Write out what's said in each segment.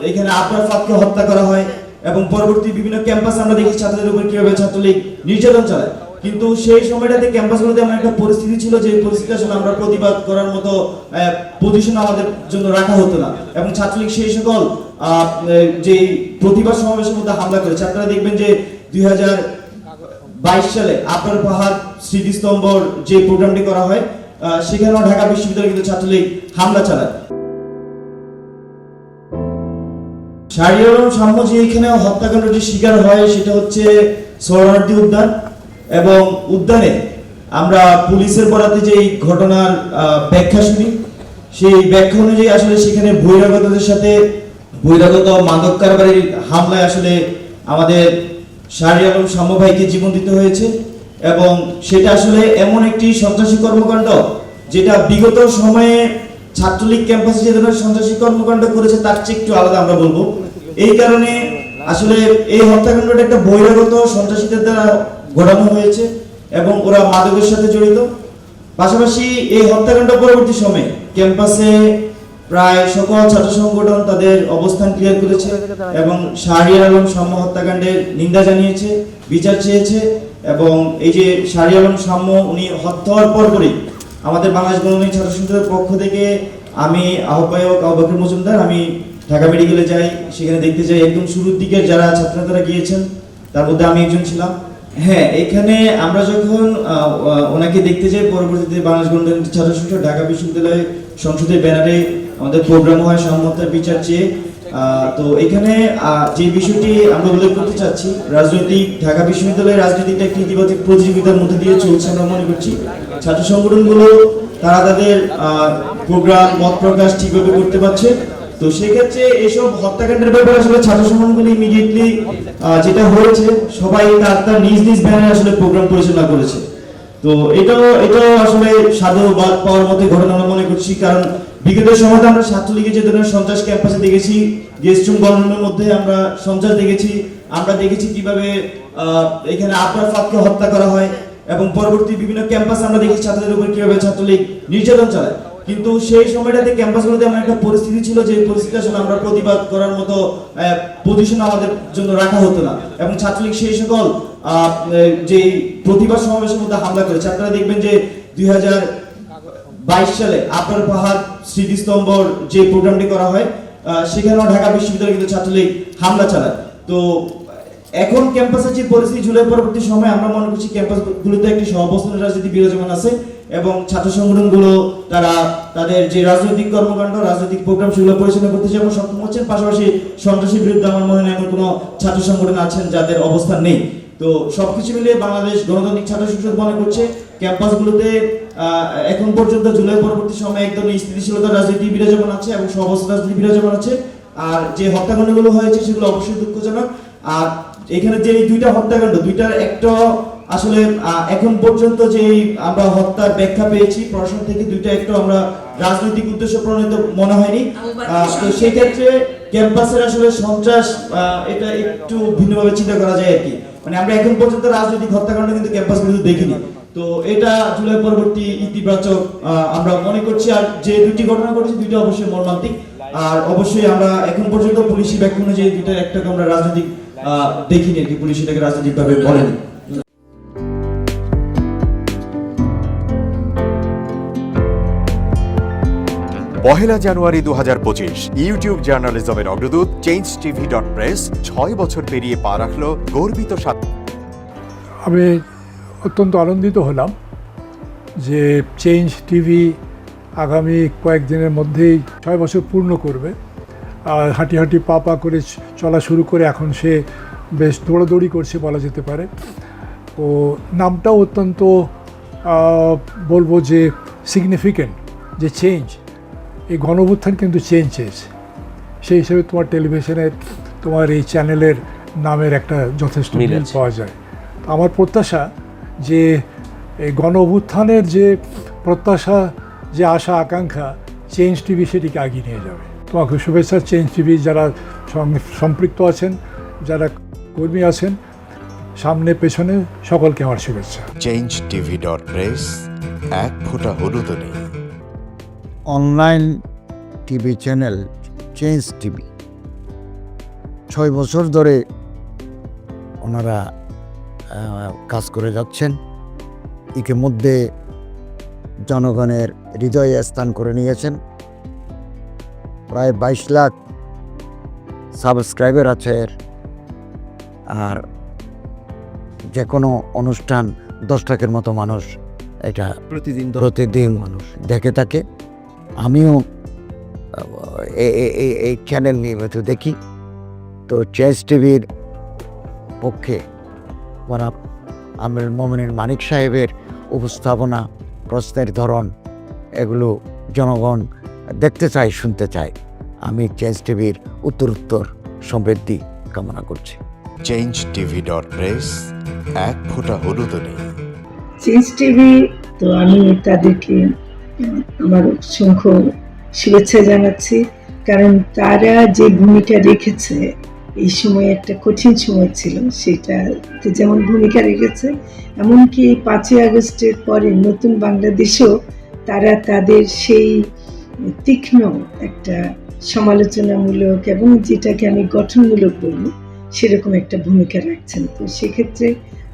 এখানে আবরার ফাদকে হত্যা করা হয় এবং পরবর্তী বিভিন্ন ক্যাম্পাসে আমরা দেখি ছাত্রদের উপর কিভাবে ছাত্রলীগ নির্যাতন চালায়। কিন্তু সেই সময়টাতে ক্যাম্পাসগুলোতে এমন একটা পরিস্থিতি ছিল যে পরিস্থিতি আসলে আমরা প্রতিবাদ করার মতো পজিশন আমাদের জন্য রাখা হতো না এবং ছাত্রলীগ সেই সকল যে প্রতিবাদ সমাবেশের মধ্যে হামলা করেছে। আপনারা দেখবেন যে 2022 সালে আবরার ফাহাদ স্মৃতিস্তম্ভর যে প্রোগ্রামটি করা হয় সেখানেও ঢাকা বিশ্ববিদ্যালয়ে কিন্তু ছাত্রলীগ হামলা চালায়। শাহরিয়ার আলম সাম্য যে এখানে হত্যাকাণ্ডের যে শিকার হয় সেটা হচ্ছে সোহরাওয়ার্দী উদ্যান এবং উদ্যানে আমরা পুলিশের বরাতে যে ঘটনার ব্যাখ্যা শুনি সেই ব্যাখ্যা অনুযায়ী আসলে সেখানে বহিরাগতদের সাথে বহিরাগত মাদক কারবারির হামলায় আসলে আমাদের শাহরিয়ার আলম সাম্য ভাইকে জীবন দিতে হয়েছে এবং সেটা আসলে এমন একটি সন্ত্রাসী কর্মকাণ্ড যেটা বিগত সময়ে ছাত্রলীগ ক্যাম্পাসে যে ধরনের সন্ত্রাসী কর্মকাণ্ড করেছে তার চেয়ে একটু আলাদা আমরা বলবো। এই কারণে আসলে এই হত্যাকাণ্ডটা একটা বহিরাগত সন্ত্রাসীদের দ্বারা ঘটানো হয়েছে এবং ওরা মাদকের সাথে জড়িত। পাশাপাশি এই হত্যাকাণ্ড পরবর্তী সময়ে ক্যাম্পাসে প্রায় সকল ছাত্র সংগঠন তাদের অবস্থান ক্লিয়ার করেছে এবং শাহরিয়ার আলম সাম্য হত্যাকাণ্ডের নিন্দা জানিয়েছে, বিচার চেয়েছে এবং এই যে শাহরিয়ার আলম সাম্য উনি হত্যা হওয়ার পরপরই আমাদের বাংলাদেশ গণতান্ত্রিক ছাত্র সংসদের পক্ষ থেকে আমি আহ্বায়ক আবু বকর মজুমদার আমি ঢাকা মেডিকেলে যাই, সেখানে দেখতে যাই একদম শুরুর দিকের যারা ছাত্রনেতারা গিয়েছেন তার মধ্যে আমি একজন ছিলাম। হ্যাঁ, এখানে আমরা যখন ওনাকে দেখতে যাই পরবর্তীতে বাংলাদেশ গণতান্ত্রিক ছাত্র সংসদ ঢাকা বিশ্ববিদ্যালয় সংসদের ব্যানারে আমাদের প্রোগ্রাম হয় সাম্যতার বিচার চেয়ে। তো এখানে যে বিষয়টি আমরা উল্লেখ করতে চাচ্ছি, রাজনৈতিক ঢাকা বিশ্ববিদ্যালয়ের রাজনীতিটা একটি ইতিবাচক প্রতিযোগিতার মধ্যে দিয়ে চলছে আমরা মনে করছি। ছাত্র সংগঠনগুলো তারা তাদের প্রোগ্রাম মত প্রকাশ ঠিকভাবে করতে পারছে। তো সেক্ষেত্রে এইসব হত্যাকাণ্ডের ব্যাপারে আসলে ছাত্র সংগঠনগুলি ইমিডিয়েটলি যেটা হয়েছে সবাই তার নিজ নিজ ব্যানারে আসলে প্রোগ্রাম পরিচালনা করেছে। তো এটাও আসলে সাধুবাদ পাওয়ার মতো ঘটনা আমরা মনে করছি, কারণ বিগত সময়তে আমরা ছাত্রলীগের যে ধরনের সন্ত্রাস ক্যাম্পাসে দেখেছি, গেস্টরুম গণনার মধ্যে আমরা সন্ত্রাস দেখেছি, আমরা দেখেছি কিভাবে এখানে আবরার ফাদকে হত্যা করা হয় এবং পরবর্তী বিভিন্ন ক্যাম্পাসে আমরা দেখি ছাত্রদের উপর কিভাবে ছাত্রলীগ নির্যাতন চালায়। কিন্তু সেই সময়টাতে ক্যাম্পাসগুলোতে এমন একটা পরিস্থিতি ছিল যে পরিস্থিতি আসলে আমরা প্রতিবাদ করার মতো পজিশন আমাদের জন্য রাখা হতো না এবং ছাত্রলীগ সেই সকল যে প্রতিবাদ সমাবেশের মধ্যে হামলা করেছে। আপনারা দেখবেন যে 2022 সালে আবরার ফাহাদ স্মৃতিস্তম্ভর যে প্রোগ্রামটি করা হয় সেখানেও ঢাকা বিশ্ববিদ্যালয়ে কিন্তু ছাত্রলীগ হামলা চালায়। তো এখন ক্যাম্পাসের যে পরিস্থিতি জুলাই পরবর্তী সময় আমরা মনে করছি ক্যাম্পাসগুলোতে একটি সহাবস্থানের রাজনীতি বিরাজমান আছে এবং ছাত্র সংগঠনগুলো তারা তাদের যে রাজনৈতিক কর্মকাণ্ড রাজনৈতিক প্রোগ্রাম সেগুলো পরিচালনা করতে যেমন সক্ষম হচ্ছেন, পাশাপাশি সন্ত্রাসীর বিরুদ্ধে আমার মনে হয় এমন কোনো ছাত্র সংগঠন আছেন যাদের অবস্থান নেই। তো সবকিছু মিলিয়ে বাংলাদেশ গণতান্ত্রিক ছাত্র সংসদ মনে করছে ক্যাম্পাসগুলোতে এখন পর্যন্ত জুলাই পরবর্তী সময়ে একদম স্থিতিশীলতার রাজনীতি বিরাজমান আছে এবং সহাবস্থা রাজনীতি বিরাজমান আছে। আর যে হত্যাকাণ্ডগুলো হয়েছে সেগুলো অবশ্যই দুঃখজনক। আর এখানে যে দুইটা হত্যাকাণ্ড দুইটার একটা আসলে এখন পর্যন্ত যে আমরা হত্যার ব্যাখ্যা পেয়েছি প্রশাসন থেকে, দুইটা একটু আমরা রাজনৈতিক উদ্দেশ্য প্রণীত মনে হয়নি। তো সেই ক্ষেত্রে ক্যাম্পাসের আসলে সন্ত্রাস এটা একটু ভিন্নভাবে চিন্তা করা যায় আর কি। মানে আমরা এখন পর্যন্ত রাজনৈতিক হত্যাকাণ্ড কিন্তু ক্যাম্পাসগুলোতে দেখিনি। তো এটা জুলাই পরবর্তী ইতিবাচক আমরা মনে করছি। আর যে দুইটি ঘটনা ঘটেছে দুইটা অবশ্যই মর্মান্তিক। আর অবশ্যই আমরা এখন পর্যন্ত পুলিশি ব্যাখ্যা অনুযায়ী দুইটার একটাকে আমরা রাজনৈতিক দেখিনি আর কি, পুলিশ এটাকে রাজনৈতিকভাবে বলেনি। পহেলা জানুয়ারি 2025 ইউটিউব জার্নালিজমের অগ্রদূত changetv.press 6 বছর পেরিয়ে পা রাখল গর্বিত আমি অত্যন্ত আনন্দিত হলাম যে চেঞ্জ টিভি আগামী কয়েকদিনের মধ্যেই 6 বছর পূর্ণ করবে। আর হাঁটি হাঁটি পা পা করে চলা শুরু করে এখন সে বেশ দৌড়াদৌড়ি করছে বলা যেতে পারে। ও নামটাও অত্যন্ত বলবো যে সিগনিফিক্যান্ট, যে চেঞ্জ, এই গণঅভ্যুত্থান কিন্তু চেঞ্জ চেয়েছে। সেই হিসেবে তোমার টেলিভিশনের তোমার এই চ্যানেলের নামের একটা যথেষ্ট মিল পাওয়া যায়। আমার প্রত্যাশা যে এই গণঅভ্যুত্থানের যে প্রত্যাশা, যে আশা আকাঙ্ক্ষা, চেঞ্জ টিভি সেটিকে এগিয়ে নিয়ে যাবে। তোমাকে শুভেচ্ছা চেঞ্জ টিভি যারা সম্পৃক্ত আছেন, যারা কর্মী আছেন, সামনে পেছনে সকলকে আমার শুভেচ্ছা। changetv.press এক ফোঁটা হলুদ নেই। Online TV channel change TV 6 বছর ধরে ওনারা কাজ করে যাচ্ছেন। ইতিমধ্যে জনগণের হৃদয়ে স্থান করে নিয়েছেন। প্রায় 22 লাখ সাবস্ক্রাইবার আছে এর। আর যে কোনো অনুষ্ঠান 10 লাখের মতো মানুষ এটা প্রতিদিন মানুষ দেখে থাকে। আমিও এই চ্যানেল নিয়মিত দেখি। তো চেঞ্জ টিভির পক্ষে আমিরুল মোমিনিন মানিক সাহেবের উপস্থাপনা, প্রশ্নের ধরন, এগুলো জনগণ দেখতে চায়, শুনতে চায়। আমি চেঞ্জ টিভির উত্তরোত্তর সমৃদ্ধি কামনা করছি। changetv.press, এক ফোঁটা হলুদও নেই। চেঞ্জ টিভি, তো আমি তাদেরকে আমার অসংখ্য শুভেচ্ছা জানাচ্ছি, কারণ তারা যে ভূমিকা রেখেছে এই সময়, একটা কঠিন সময় ছিল, সেটাতে যেমন ভূমিকা রেখেছে, এমনকি 5ই আগস্টের পরে নতুন বাংলাদেশেও তারা তাদের সেই তীক্ষ্ণ একটা সমালোচনামূলক এবং যেটাকে আমি গঠনমূলক বলবো সেরকম একটা ভূমিকা রাখছেন। তো সেক্ষেত্রে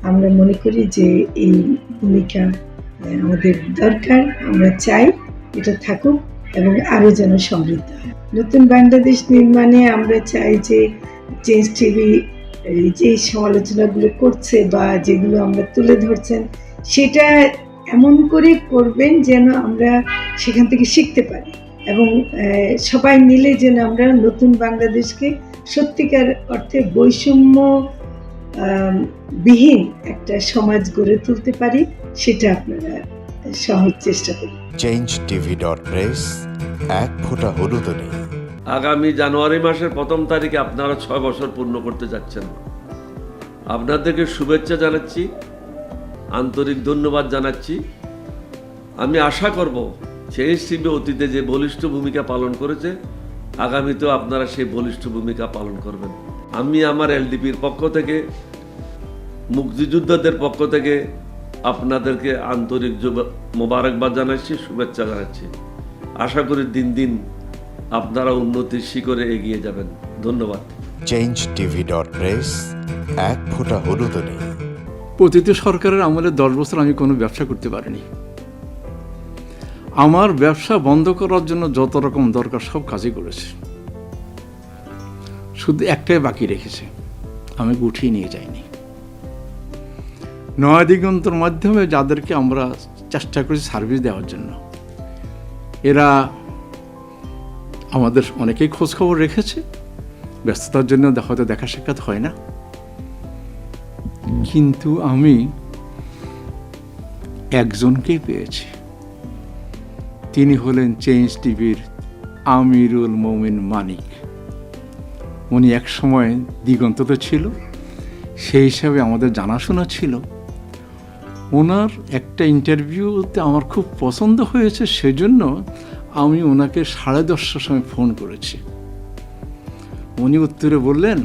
আমরা মনে করি যে এই ভূমিকা আমাদের দরকার, আমরা চাই এটা থাকুক এবং আরও যেন সমৃদ্ধ হয়। নতুন বাংলাদেশ নির্মাণে আমরা চাই যে চেঞ্জ টিভি যে সমালোচনাগুলো করছে বা যেগুলো আমরা তুলে ধরছেন, সেটা এমন করে করবেন যেন আমরা সেখান থেকে শিখতে পারি এবং সবাই মিলে যেন আমরা নতুন বাংলাদেশকে সত্যিকার অর্থে বৈষম্য বিহীন একটা সমাজ গড়ে তুলতে পারি, সেটা আপনারা সহজ চেষ্টা করুন। changetv.press, এক ফোঁটা হলুদও নেই। আগামী জানুয়ারি মাসের 1 তারিখে আপনারা 6 বছর পূর্ণ করতে যাচ্ছেন। আপনাদেরকে শুভেচ্ছা জানাচ্ছি, আন্তরিক ধন্যবাদ জানাচ্ছি। আমি আশা করব চেঞ্জ টিভি অতীতে যে বলিষ্ঠ ভূমিকা পালন করেছে, আগামীতেও আপনারা সেই বলিষ্ঠ ভূমিকা পালন করবেন। আমি আমার এলডিপির পক্ষ থেকে, মুক্তিযোদ্ধাদের পক্ষ থেকে আপনাদেরকে আন্তরিক মোবারকবাদ জানাচ্ছি, শুভেচ্ছা জানাচ্ছি। আশা করি দিন দিন আপনারা উন্নতির শিখরে এগিয়ে যাবেন। ধন্যবাদ। changetv.press, এক ফোঁটা হলুদও নেই। প্রতিটি সরকারের আমলে 10 বছর আমি কোনো ব্যবসা করতে পারিনি। আমার ব্যবসা বন্ধ করার জন্য যত রকম দরকার সব কাজই করেছে, শুধু একটাই বাকি রেখেছে, আমি গুটিয়ে নিয়ে যাইনি। নয়া দিগন্তর মাধ্যমে যাদেরকে আমরা চেষ্টা করেছি সার্ভিস দেওয়ার জন্য, এরা আমাদের অনেকেই খোঁজখবর রেখেছে। ব্যস্ততার জন্য হয়তো দেখা সাক্ষাৎ হয় না, কিন্তু আমি একজনকেই পেয়েছি। তিনি হলেন চেঞ্জ টিভির আমিরুল মোমিন মানিক। উনি এক সময় দিগন্ততে ছিল, সেই হিসাবে আমাদের জানাশোনা ছিল। ওনার একটা ইন্টারভিউতে আমার খুব পছন্দ হয়েছে, সেজন্য আমি ওনাকে 10:30টার সময় ফোন করেছি। উনি উত্তরে বললেন,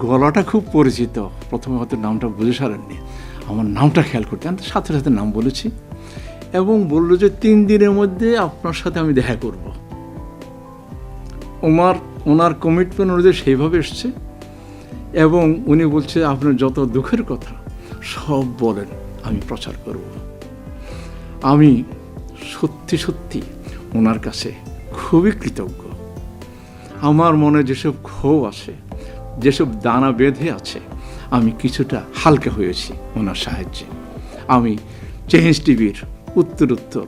গলাটা খুব পরিচিত। প্রথমে হয়তো নামটা বুঝে সারেননি, আমার নামটা খেয়াল করতে, আমি সাথে সাথে নাম বলেছি এবং বলল যে 3 দিনের মধ্যে আপনার সাথে আমি দেখা করব। ওনার কমিটমেন্ট অনুযায়ী সেইভাবে এসছে এবং উনি বলছে আপনার যত দুঃখের কথা সব বলেন, আমি প্রচার করব। আমি সত্যি সত্যি ওনার কাছে খুবই কৃতজ্ঞ। আমার মনে যেসব ক্ষোভ আছে, যেসব দানা বেঁধে আছে, আমি কিছুটা হালকা হয়েছি ওনার সাহায্যে। আমি চেঞ্জ টিভির উত্তরোত্তর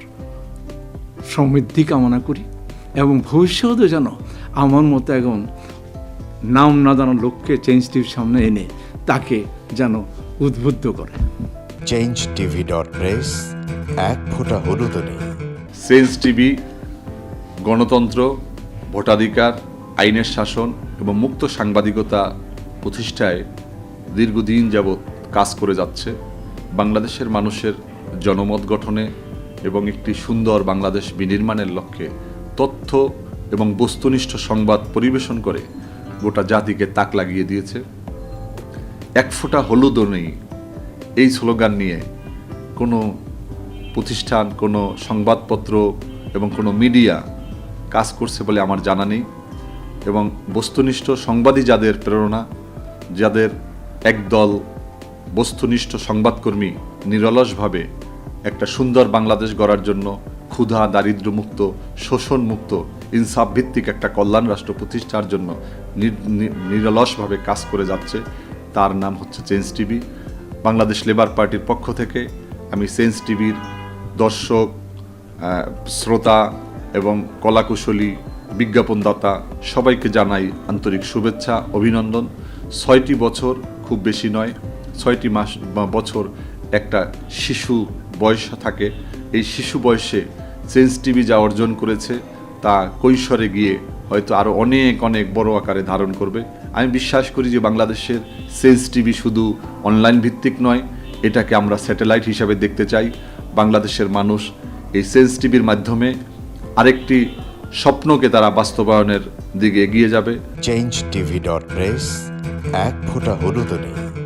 সমৃদ্ধি কামনা করি এবং ভবিষ্যতে যেন আমার মতো একজন নাম না জানা লোককে চেঞ্জ টিভির সামনে এনে তাকে যেন উদ্বুদ্ধ করে। changetv.press, এক ফোঁটা হলুদও নেই। চেঞ্জ টিভি গণতন্ত্র, ভোটাধিকার, আইনের শাসন এবং মুক্ত সাংবাদিকতা প্রতিষ্ঠায় দীর্ঘদিন যাবৎ কাজ করে যাচ্ছে। বাংলাদেশের মানুষের জনমত গঠনে এবং একটি সুন্দর বাংলাদেশ বিনির্মাণের লক্ষ্যে তথ্য এবং বস্তুনিষ্ঠ সংবাদ পরিবেশন করে গোটা জাতিকে তাক লাগিয়ে দিয়েছে। এক ফোঁটা হলুদও নেই এই স্লোগান নিয়ে কোনো প্রতিষ্ঠান, কোনো সংবাদপত্র এবং কোনো মিডিয়া কাজ করছে বলে আমার জানা নেই। এবং বস্তুনিষ্ঠ সংবাদই যাদের প্রেরণা, যাদের একদল বস্তুনিষ্ঠ সংবাদকর্মী নিরলসভাবে একটা সুন্দর বাংলাদেশ গড়ার জন্য ক্ষুধা, দারিদ্র্যমুক্ত, শোষণমুক্ত, ইনসাফ ভিত্তিক একটা কল্যাণ রাষ্ট্র প্রতিষ্ঠার জন্য নিরলসভাবে কাজ করে যাচ্ছে, তার নাম হচ্ছে চেঞ্জ টিভি। বাংলাদেশ লেবার পার্টির পক্ষ থেকে আমি চেঞ্জ টিভির দর্শক, শ্রোতা এবং কলাকুশলী, বিজ্ঞাপনদাতা সবাইকে জানাই আন্তরিক শুভেচ্ছা, অভিনন্দন। 6টি বছর খুব বেশি নয়, 6টি মাস বা বছর একটা শিশু বয়স থাকে। এই শিশু বয়সে চেঞ্জ টিভি যা অর্জন করেছে তা কৈশোরে গিয়ে হয়তো আরও অনেক অনেক বড় আকারে ধারণ করবে। আমি বিশ্বাস করি যে বাংলাদেশের চেঞ্জ টিভি শুধু অনলাইন ভিত্তিক নয়, এটাকে আমরা স্যাটেলাইট হিসাবে দেখতে চাই। বাংলাদেশের মানুষ এই চেঞ্জ টিভির মাধ্যমে আরেকটি স্বপ্নকে তারা বাস্তবায়নের দিকে এগিয়ে যাবে। changeTV.press, এক ফোঁটা হলুদ নেই।